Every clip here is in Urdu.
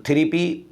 3P,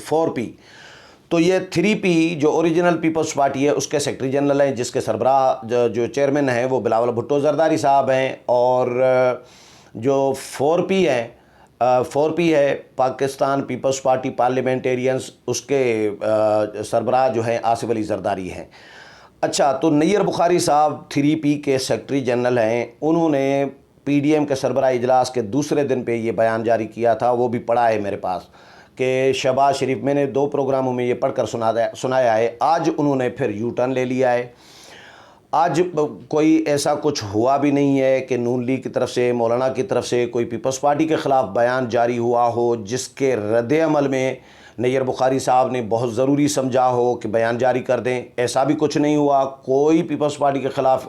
4P। تو یہ 3P جو اوریجنل پیپلز پارٹی ہے اس کے سیکرٹری جنرل ہیں، جس کے سربراہ جو چیئرمین ہیں وہ بلاول بھٹو زرداری صاحب ہیں، اور جو 4P ہے 4P ہے پاکستان پیپلز پارٹی پارلیمنٹیرینز، اس کے سربراہ جو ہیں آصف علی زرداری ہیں۔ اچھا، تو نیر بخاری صاحب 3P کے سیکرٹری جنرل ہیں، انہوں نے PDM کے سربراہ اجلاس کے دوسرے دن پہ یہ بیان جاری کیا تھا، وہ بھی پڑھا ہے میرے پاس، کہ شہباز شریف، میں نے 2 پروگراموں میں یہ پڑھ کر سنایا ہے۔ آج انہوں نے پھر یو ٹرن لے لیا ہے۔ آج کوئی ایسا کچھ ہوا بھی نہیں ہے کہ نون لیگ کی طرف سے، مولانا کی طرف سے کوئی پیپلز پارٹی کے خلاف بیان جاری ہوا ہو جس کے رد عمل میں نیر بخاری صاحب نے بہت ضروری سمجھا ہو کہ بیان جاری کر دیں۔ ایسا بھی کچھ نہیں ہوا، کوئی پیپلز پارٹی کے خلاف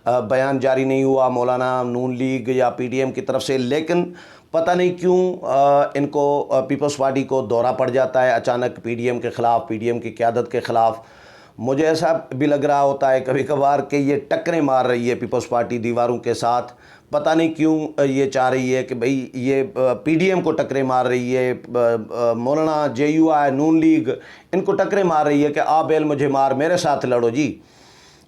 بیان جاری نہیں ہوا مولانا، نون لیگ یا PDM کی طرف سے۔ لیکن پتہ نہیں کیوں ان کو پیپلز پارٹی کو دورہ پڑ جاتا ہے اچانک PDM کے خلاف، PDM کی قیادت کے خلاف۔ مجھے ایسا بھی لگ رہا ہوتا ہے کبھی کبھار کہ یہ ٹکریں مار رہی ہے پیپلز پارٹی دیواروں کے ساتھ، پتہ نہیں کیوں یہ چاہ رہی ہے کہ بھئی یہ PDM کو ٹکریں مار رہی ہے، مولانا، JUI، نون لیگ ان کو ٹکریں مار رہی ہے کہ آ بیل مجھے مار، میرے ساتھ لڑو جی۔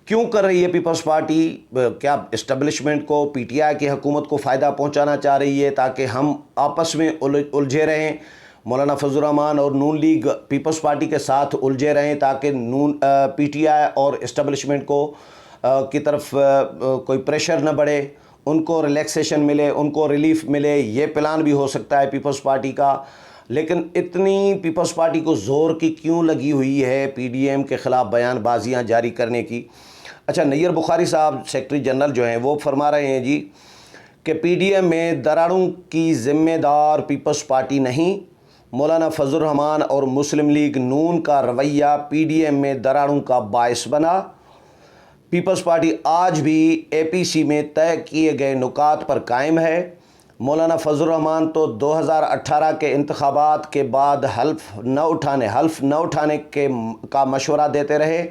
کیوں کر رہی ہے پیپلز پارٹی؟ کیا اسٹیبلشمنٹ کو، PTI کی حکومت کو فائدہ پہنچانا چاہ رہی ہے تاکہ ہم آپس میں الجھے رہیں؟ مولانا فضل الرحمان اور نون لیگ پیپلز پارٹی کے ساتھ الجھے رہیں تاکہ PTI اور اسٹیبلشمنٹ کو کی طرف کوئی پریشر نہ بڑھے، ان کو ریلیکسیشن ملے، ان کو ریلیف ملے۔ یہ پلان بھی ہو سکتا ہے پیپلز پارٹی کا، لیکن اتنی پیپلز پارٹی کو زور کی کیوں لگی ہوئی ہے PDM کے خلاف بیان بازیاں جاری کرنے کی؟ اچھا، نیر بخاری صاحب سیکرٹری جنرل جو ہیں وہ فرما رہے ہیں جی کہ PDM میں دراڑوں کی ذمہ دار پیپلز پارٹی نہیں، مولانا فضل الرحمان اور مسلم لیگ نون کا رویہ PDM میں دراڑوں کا باعث بنا۔ پیپلز پارٹی آج بھی APC میں طے کیے گئے نکات پر قائم ہے۔ مولانا فضل الرحمان تو 2018 کے انتخابات کے بعد حلف نہ اٹھانے کا مشورہ دیتے رہے۔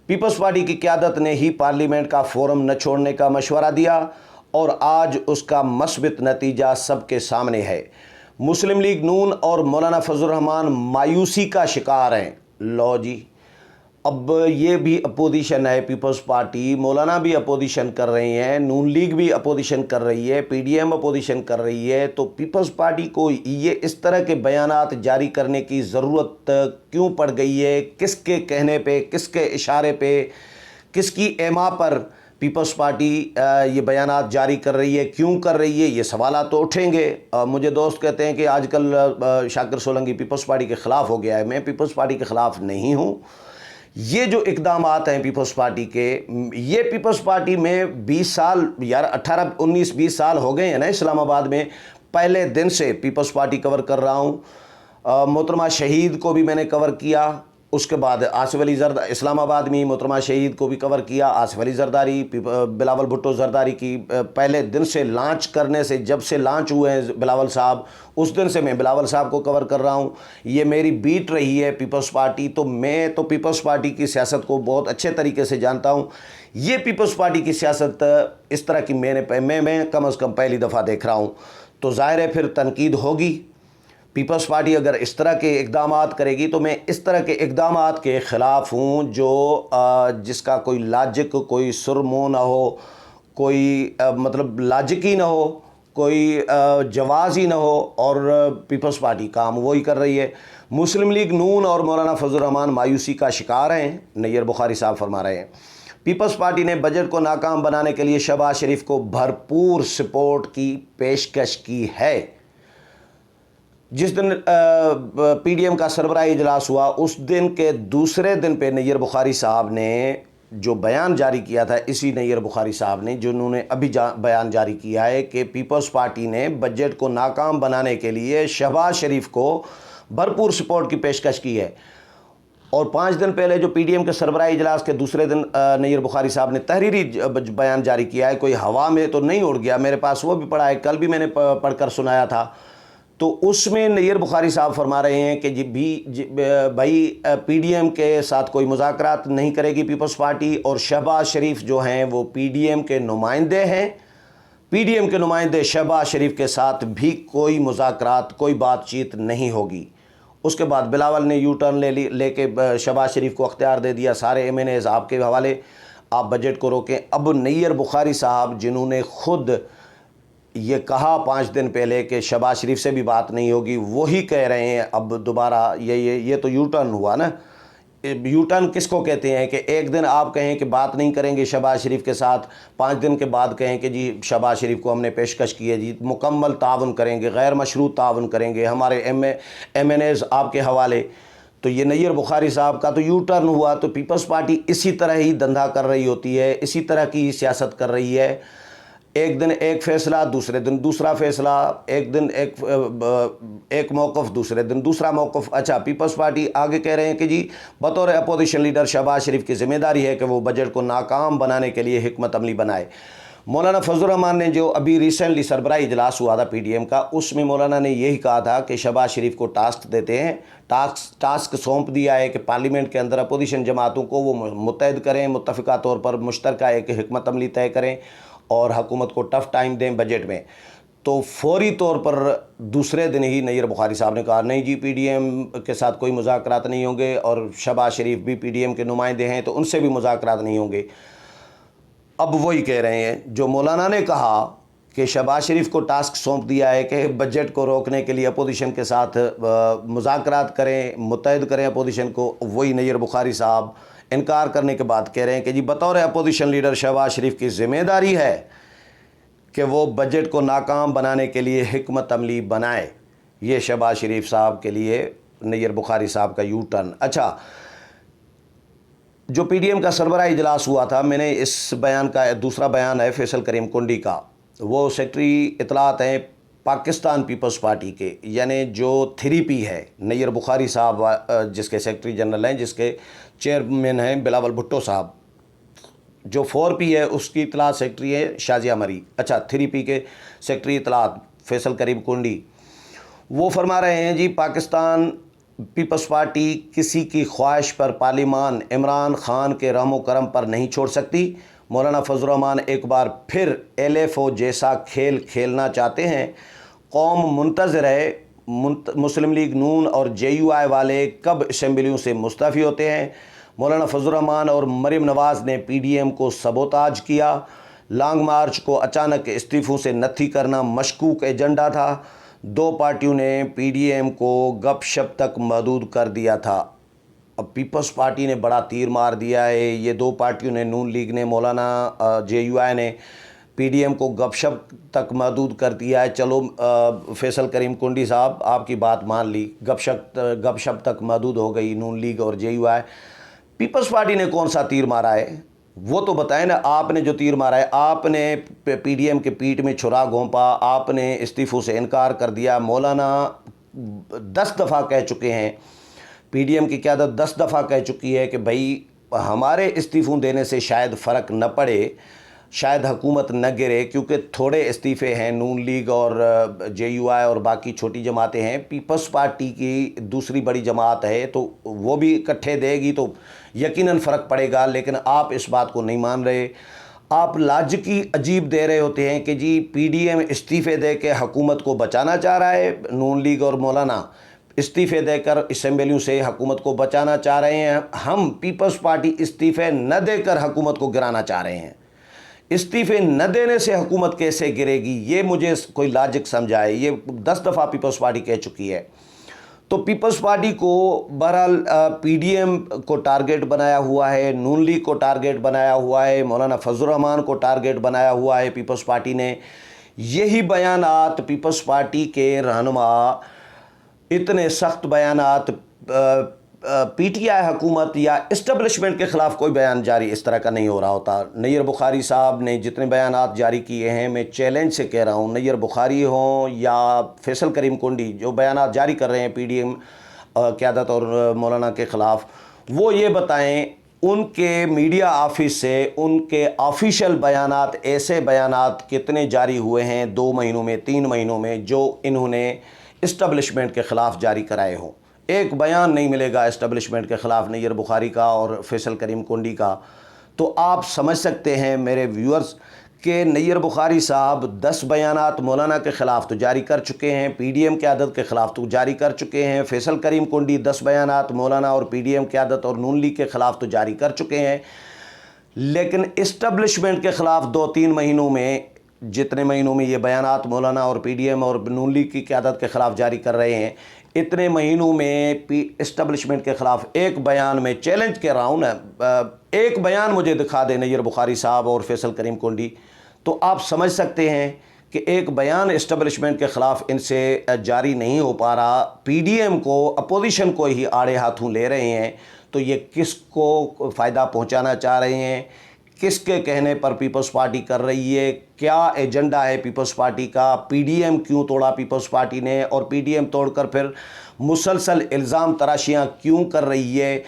پیپلز پارٹی کی قیادت نے ہی پارلیمنٹ کا فورم نہ چھوڑنے کا مشورہ دیا، اور آج اس کا مثبت نتیجہ سب کے سامنے ہے۔ مسلم لیگ نون اور مولانا فضل الرحمان مایوسی کا شکار ہیں۔ لو جی، اب یہ بھی اپوزیشن ہے، پیپلز پارٹی، مولانا بھی اپوزیشن کر رہی ہیں، نون لیگ بھی اپوزیشن کر رہی ہے، PDM اپوزیشن کر رہی ہے، تو پیپلز پارٹی کو یہ اس طرح کے بیانات جاری کرنے کی ضرورت کیوں پڑ گئی ہے؟ کس کے کہنے پہ، کس کے اشارے پہ، کس کی ایما پر پیپلز پارٹی یہ بیانات جاری کر رہی ہے؟ کیوں کر رہی ہے؟ یہ سوالات تو اٹھیں گے۔ مجھے دوست کہتے ہیں کہ آج کل شاکر سولنگی پیپلز پارٹی کے خلاف ہو گیا ہے۔ میں پیپلز پارٹی کے خلاف نہیں ہوں۔ یہ جو اقدامات ہیں پیپلز پارٹی کے، یہ پیپلز پارٹی میں 20 سال، یار 18 19 20 سال ہو گئے ہیں نا اسلام آباد میں، پہلے دن سے پیپلز پارٹی کور کر رہا ہوں۔ محترمہ شہید کو بھی میں نے کور کیا، اس کے بعد آصف علی زرداری، اسلام آباد میں محترمہ شہید کو بھی کور کیا، آصف علی زرداری، بلاول بھٹو زرداری کی پہلے دن سے لانچ کرنے سے، جب سے لانچ ہوئے ہیں بلاول صاحب، اس دن سے میں بلاول صاحب کو کور کر رہا ہوں۔ یہ میری بیٹ رہی ہے پیپلز پارٹی، تو میں تو پیپلز پارٹی کی سیاست کو بہت اچھے طریقے سے جانتا ہوں۔ یہ پیپلز پارٹی کی سیاست اس طرح کی میں کم از کم پہلی دفعہ دیکھ رہا ہوں، تو ظاہر ہے پھر تنقید ہوگی۔ پیپلز پارٹی اگر اس طرح کے اقدامات کرے گی تو میں اس طرح کے اقدامات کے خلاف ہوں، جو جس کا کوئی لاجک، کوئی سرمو نہ ہو، کوئی مطلب لاجک ہی نہ ہو، کوئی جواز ہی نہ ہو، اور پیپلز پارٹی کام وہی کر رہی ہے۔ مسلم لیگ نون اور مولانا فضل الرحمان مایوسی کا شکار ہیں، نیر بخاری صاحب فرما رہے ہیں۔ پیپلز پارٹی نے بجٹ کو ناکام بنانے کے لیے شہباز شریف کو بھرپور سپورٹ کی پیشکش کی ہے۔ جس دن PDM کا سربراہی اجلاس ہوا، اس دن کے دوسرے دن پہ نیر بخاری صاحب نے جو بیان جاری کیا تھا، اسی نیر بخاری صاحب نے، جنہوں نے ابھی بیان جاری کیا ہے کہ پیپلز پارٹی نے بجٹ کو ناکام بنانے کے لیے شہباز شریف کو بھرپور سپورٹ کی پیشکش کی ہے۔ اور 5 دن پہلے جو PDM کے سربراہی اجلاس کے دوسرے دن نیر بخاری صاحب نے تحریری بیان جاری کیا ہے، کوئی ہوا میں تو نہیں اڑ گیا، میرے پاس وہ بھی پڑھا ہے، کل بھی میں نے پڑھ کر سنایا تھا۔ تو اس میں نیر بخاری صاحب فرما رہے ہیں کہ بھائی PDM کے ساتھ کوئی مذاکرات نہیں کرے گی پیپلز پارٹی، اور شہباز شریف جو ہیں وہ PDM کے نمائندے ہیں، PDM کے نمائندے شہباز شریف کے ساتھ بھی کوئی مذاکرات، کوئی بات چیت نہیں ہوگی۔ اس کے بعد بلاول نے یو ٹرن لے کے شہباز شریف کو اختیار دے دیا، سارے ایم این ایز آپ کے حوالے، آپ بجٹ کو روکیں۔ اب نیر بخاری صاحب جنہوں نے خود یہ کہا 5 دن پہلے کہ شہباز شریف سے بھی بات نہیں ہوگی، وہی کہہ رہے ہیں اب دوبارہ یہ تو یو ٹرن ہوا نا۔ یو ٹرن کس کو کہتے ہیں کہ ایک دن آپ کہیں کہ بات نہیں کریں گے شہباز شریف کے ساتھ، 5 دن کے بعد کہیں کہ جی شہباز شریف کو ہم نے پیشکش کی ہے، جی مکمل تعاون کریں گے، غیر مشروط تعاون کریں گے، ہمارے ایم این ایز آپ کے حوالے۔ تو یہ نیر بخاری صاحب کا تو یو ٹرن ہوا۔ تو پیپلز پارٹی اسی طرح ہی دھندا کر رہی ہوتی ہے، اسی طرح کی سیاست کر رہی ہے، ایک دن ایک فیصلہ، دوسرے دن دوسرا فیصلہ، ایک دن ایک موقف، دوسرے دن دوسرا موقف۔ اچھا، پیپلز پارٹی آگے کہہ رہے ہیں کہ جی بطور اپوزیشن لیڈر شہباز شریف کی ذمہ داری ہے کہ وہ بجٹ کو ناکام بنانے کے لیے حکمت عملی بنائے۔ مولانا فضل الرحمان نے جو ابھی ریسنٹلی سربراہی اجلاس ہوا تھا پی ڈی ایم کا، اس میں مولانا نے یہی کہا تھا کہ شہباز شریف کو ٹاسک دیتے ہیں، ٹاسک سونپ دیا ہے کہ پارلیمنٹ کے اندر اپوزیشن جماعتوں کو وہ متحد کریں، متفقہ طور پر مشترکہ ایک حکمت عملی طے کریں اور حکومت کو ٹف ٹائم دیں بجٹ میں۔ تو فوری طور پر دوسرے دن ہی نیر بخاری صاحب نے کہا نہیں جی پی ڈی ایم کے ساتھ کوئی مذاکرات نہیں ہوں گے، اور شہباز شریف بھی پی ڈی ایم کے نمائندے ہیں تو ان سے بھی مذاکرات نہیں ہوں گے۔ اب وہی کہہ رہے ہیں جو مولانا نے کہا کہ شہباز شریف کو ٹاسک سونپ دیا ہے کہ بجٹ کو روکنے کے لیے اپوزیشن کے ساتھ مذاکرات کریں، متحد کریں اپوزیشن کو، وہی نیر بخاری صاحب انکار کرنے کے بعد کہہ رہے ہیں کہ جی بطور اپوزیشن لیڈر شہباز شریف کی ذمہ داری ہے کہ وہ بجٹ کو ناکام بنانے کے لیے حکمت عملی بنائے۔ یہ شہباز شریف صاحب کے لیے نیر بخاری صاحب کا یو ٹرن۔ اچھا، جو پی ڈی ایم کا سربراہی اجلاس ہوا تھا، میں نے اس بیان کا دوسرا بیان ہے فیصل کریم کنڈی کا، وہ سیکٹری اطلاعات ہیں پاکستان پیپلز پارٹی کے، یعنی جو 3P ہے، نیر بخاری صاحب جس کے سیکٹری جنرل ہیں، جس کے چیئرمین ہیں بلاول بھٹو صاحب، جو 4P ہے اس کی اطلاعات سیکٹری ہے شازیہ مری۔ اچھا، 3P کے سیکٹری اطلاعات فیصل کریم کنڈی، وہ فرما رہے ہیں جی پاکستان پیپلز پارٹی کسی کی خواہش پر پارلیمان عمران خان کے رحم و کرم پر نہیں چھوڑ سکتی۔ مولانا فضل الرحمان ایک بار پھر LFO جیسا کھیل کھیلنا چاہتے ہیں۔ قوم منتظر ہے مسلم لیگ نون اور JUI والے کب اسمبلیوں سے مستعفی ہوتے ہیں۔ مولانا فضل الرحمان اور مریم نواز نے PDM کو سبوتاج کیا۔ لانگ مارچ کو اچانک استعفوں سے نتھی کرنا مشکوک ایجنڈا تھا۔ 2 پارٹیوں نے PDM کو گپ شپ تک محدود کر دیا تھا۔ اب پیپلز پارٹی نے بڑا تیر مار دیا ہے، یہ 2 پارٹیوں نے، نون لیگ نے، مولانا JUI نے PDM کو گپ شپ تک محدود کر دیا ہے۔ چلو فیصل کریم کنڈی صاحب آپ کی بات مان لی، گپ شپ تک محدود ہو گئی نون لیگ اور JUI۔ پیپلز پارٹی نے کون سا تیر مارا ہے وہ تو بتائیں نا، آپ نے جو تیر مارا ہے، آپ نے PDM کے پیٹ میں چھرا گھونپا، آپ نے استعفوں سے انکار کر دیا۔ مولانا 10 دفعہ کہہ چکے ہیں، PDM کی قیادت 10 دفعہ کہہ چکی ہے کہ بھائی ہمارے استعفوں دینے سے شاید فرق نہ پڑے، شاید حکومت نہ گرے، کیونکہ تھوڑے استعفے ہیں، نون لیگ اور JUI اور باقی چھوٹی جماعتیں ہیں، پیپلز پارٹی کی دوسری بڑی جماعت ہے تو وہ بھی اکٹھے دے گی تو یقیناً فرق پڑے گا، لیکن آپ اس بات کو نہیں مان رہے۔ آپ لاجکی عجیب دے رہے ہوتے ہیں کہ جی PDM استعفے دے کے حکومت کو بچانا چاہ رہا ہے، نون لیگ اور مولانا استعفے دے کر اسمبلیوں سے حکومت کو بچانا چاہ رہے ہیں، ہم پیپلز پارٹی استعفے نہ دے کر حکومت کو گرانا چاہ رہے ہیں۔ استعفے نہ دینے سے حکومت کیسے گرے گی، یہ مجھے کوئی لاجک سمجھائے۔ یہ 10 دفعہ پیپلز پارٹی کہہ چکی ہے۔ تو پیپلز پارٹی کو بہرحال PDM کو ٹارگٹ بنایا ہوا ہے، نون لیگ کو ٹارگٹ بنایا ہوا ہے، مولانا فضل الرحمان کو ٹارگٹ بنایا ہوا ہے پیپلز پارٹی نے۔ یہی بیانات پیپلز پارٹی کے رہنما، اتنے سخت بیانات PTI حکومت یا اسٹیبلشمنٹ کے خلاف کوئی بیان جاری اس طرح کا نہیں ہو رہا ہوتا۔ نیر بخاری صاحب نے جتنے بیانات جاری کیے ہیں، میں چیلنج سے کہہ رہا ہوں، نیر بخاری ہوں یا فیصل کریم کنڈی، جو بیانات جاری کر رہے ہیں PDM قیادت اور مولانا کے خلاف، وہ یہ بتائیں ان کے میڈیا آفس سے ان کے آفیشیل بیانات، ایسے بیانات کتنے جاری ہوئے ہیں 2 مہینوں میں، 3 مہینوں میں، جو انہوں نے اسٹیبلشمنٹ کے خلاف جاری کرائے ہوں۔ ایک بیان نہیں ملے گا اسٹیبلشمنٹ کے خلاف نیر بخاری کا اور فیصل کریم کنڈی کا۔ تو آپ سمجھ سکتے ہیں میرے ویورز کہ نیر بخاری صاحب 10 بیانات مولانا کے خلاف تو جاری کر چکے ہیں، پی ڈی ایم قیادت کے خلاف تو جاری کر چکے ہیں، فیصل کریم کنڈی 10 بیانات مولانا اور پی ڈی ایم قیادت اور نون لیگ کے خلاف تو جاری کر چکے ہیں، لیکن اسٹیبلشمنٹ کے خلاف 2-3 مہینوں میں، جتنے مہینوں میں یہ بیانات مولانا اور پی ڈی ایم اور نون لیگ کی قیادت کے خلاف جاری کر رہے ہیں، اتنے مہینوں میں اسٹیبلشمنٹ کے خلاف ایک بیان میں چیلنج کر رہا ہوں نا، ایک بیان مجھے دکھا دے نیر بخاری صاحب اور فیصل کریم کنڈی، تو آپ سمجھ سکتے ہیں کہ ایک بیان اسٹیبلشمنٹ کے خلاف ان سے جاری نہیں ہو پا رہا، پی ڈی ایم کو، اپوزیشن کو ہی آڑے ہاتھوں لے رہے ہیں، تو یہ کس کو فائدہ پہنچانا چاہ رہے ہیں، کس کے کہنے پر پیپلز پارٹی کر رہی ہے، کیا ایجنڈا ہے پیپلز پارٹی کا، پی ڈی ایم کیوں توڑا پیپلز پارٹی نے، اور پی ڈی ایم توڑ کر پھر مسلسل الزام تراشیاں کیوں کر رہی ہے،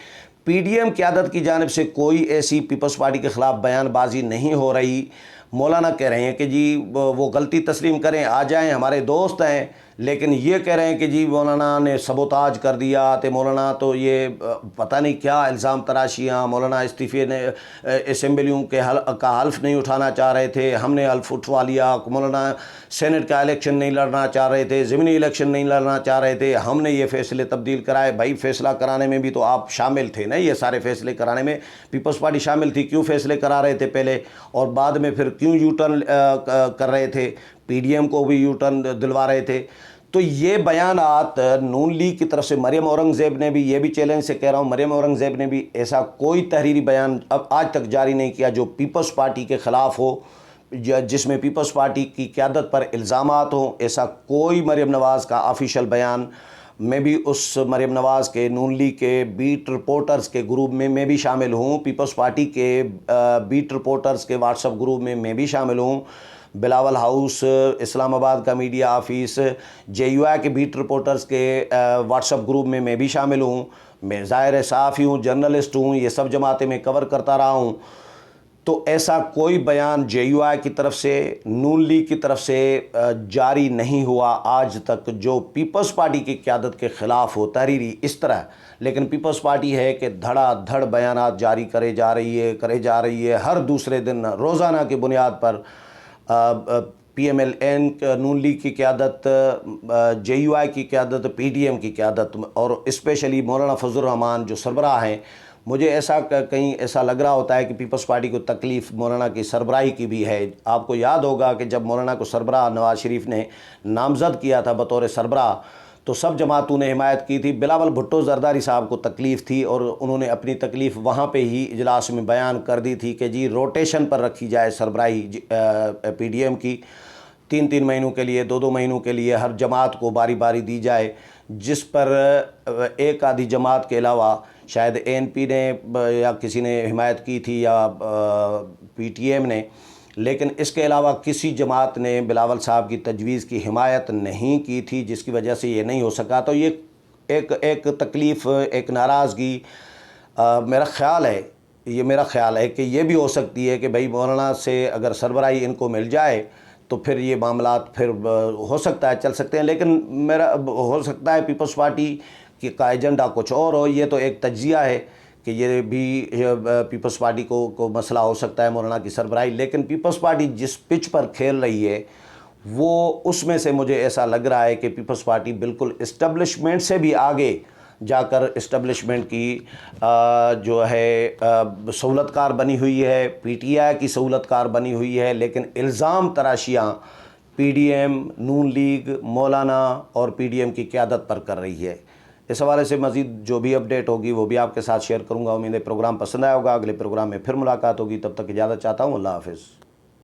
پی ڈی ایم قیادت کی جانب سے کوئی ایسی پیپلز پارٹی کے خلاف بیان بازی نہیں ہو رہی، مولانا کہہ رہے ہیں کہ جی وہ غلطی تسلیم کریں، آ جائیں، ہمارے دوست ہیں، لیکن یہ کہہ رہے ہیں کہ جی مولانا نے سبوتاج کر دیا، تو مولانا تو یہ پتہ نہیں کیا الزام تراشیاں، مولانا استعفے نے اسمبلیوں کا حلف نہیں اٹھانا چاہ رہے تھے، ہم نے حلف اٹھوا لیا، مولانا سینٹ کا الیکشن نہیں لڑنا چاہ رہے تھے، ضمنی الیکشن نہیں لڑنا چاہ رہے تھے، ہم نے یہ فیصلے تبدیل کرائے، بھائی فیصلہ کرانے میں بھی تو آپ شامل تھے نا، یہ سارے فیصلے کرانے میں پیپلز پارٹی شامل تھی، کیوں فیصلے کرا رہے تھے پہلے اور بعد میں پھر کیوں یو ٹرن کر رہے تھے، پی ڈی ایم کو بھی یو ٹرن دلوا رہے تھے، تو یہ بیانات نون لیگ کی طرف سے مریم اورنگزیب نے بھی، یہ بھی چیلنج سے کہہ رہا ہوں، مریم اورنگزیب نے بھی ایسا کوئی تحریری بیان اب آج تک جاری نہیں کیا جو پیپلز پارٹی کے خلاف ہو، جس میں پیپلز پارٹی کی قیادت پر الزامات ہوں، ایسا کوئی مریم نواز کا آفیشیل بیان، میں بھی اس مریم نواز کے نون لیگ کے بیٹ رپورٹرز کے گروپ میں بھی شامل ہوں، پیپلز پارٹی کے بیٹ رپورٹرز کے واٹس ایپ گروپ میں بھی شامل ہوں، بلاول ہاؤس، اسلام آباد کا میڈیا آفس، جے یو آئی کے بیٹ رپورٹرز کے واٹس ایپ گروپ میں بھی شامل ہوں، میں ظاہر صحافی ہوں، جرنلسٹ ہوں، یہ سب جماعتیں میں کور کرتا رہا ہوں، تو ایسا کوئی بیان جے یو آئی کی طرف سے، نون لیگ کی طرف سے جاری نہیں ہوا آج تک جو پیپلز پارٹی کی قیادت کے خلاف ہو تحریری اس طرح، لیکن پیپلز پارٹی ہے کہ دھڑا دھڑ بیانات جاری کرے جا رہی ہے ہر دوسرے دن روزانہ کی بنیاد پر، پی ایم ایل این نون لیگ کی قیادت، جے یو آئی کی قیادت، پی ڈی ایم کی قیادت، اور اسپیشلی مولانا فضل الرحمان جو سربراہ ہیں، مجھے کہیں ایسا لگ رہا ہوتا ہے کہ پیپلز پارٹی کو تکلیف مولانا کی سربراہی کی بھی ہے۔ آپ کو یاد ہوگا کہ جب مولانا کو سربراہ نواز شریف نے نامزد کیا تھا بطور سربراہ، تو سب جماعتوں نے حمایت کی تھی، بلاول بھٹو زرداری صاحب کو تکلیف تھی، اور انہوں نے اپنی تکلیف وہاں پہ ہی اجلاس میں بیان کر دی تھی کہ جی روٹیشن پر رکھی جائے سربراہی پی ڈی ایم کی، 3 مہینوں کے لیے، 2 مہینوں کے لیے ہر جماعت کو باری باری دی جائے، جس پر ایک آدھی جماعت کے علاوہ شاید اے این پی نے یا کسی نے حمایت کی تھی یا پی ٹی ایم نے، لیکن اس کے علاوہ کسی جماعت نے بلاول صاحب کی تجویز کی حمایت نہیں کی تھی، جس کی وجہ سے یہ نہیں ہو سکا، تو یہ ایک تکلیف، ایک ناراضگی، میرا خیال ہے کہ یہ بھی ہو سکتی ہے کہ بھائی مولانا سے اگر سربراہی ان کو مل جائے تو پھر یہ معاملات پھر ہو سکتا ہے چل سکتے ہیں، لیکن میرا ہو سکتا ہے پیپلز پارٹی کا ایجنڈا کچھ اور ہو، یہ تو ایک تجزیہ ہے کہ یہ بھی پیپلز پارٹی کو مسئلہ ہو سکتا ہے مولانا کی سربراہی، لیکن پیپلز پارٹی جس پچ پر کھیل رہی ہے وہ اس میں سے مجھے ایسا لگ رہا ہے کہ پیپلز پارٹی بالکل اسٹیبلشمنٹ سے بھی آگے جا کر اسٹیبلشمنٹ کی جو ہے سہولت کار بنی ہوئی ہے، پی ٹی آئی کی سہولت کار بنی ہوئی ہے، لیکن الزام تراشیاں پی ڈی ایم، نون لیگ، مولانا اور پی ڈی ایم کی قیادت پر کر رہی ہے۔ اس حوالے سے مزید جو بھی اپڈیٹ ہوگی وہ بھی آپ کے ساتھ شیئر کروں گا، امید ہے پروگرام پسند آیا ہوگا، اگلے پروگرام میں پھر ملاقات ہوگی، تب تک اجازت چاہتا ہوں، اللہ حافظ۔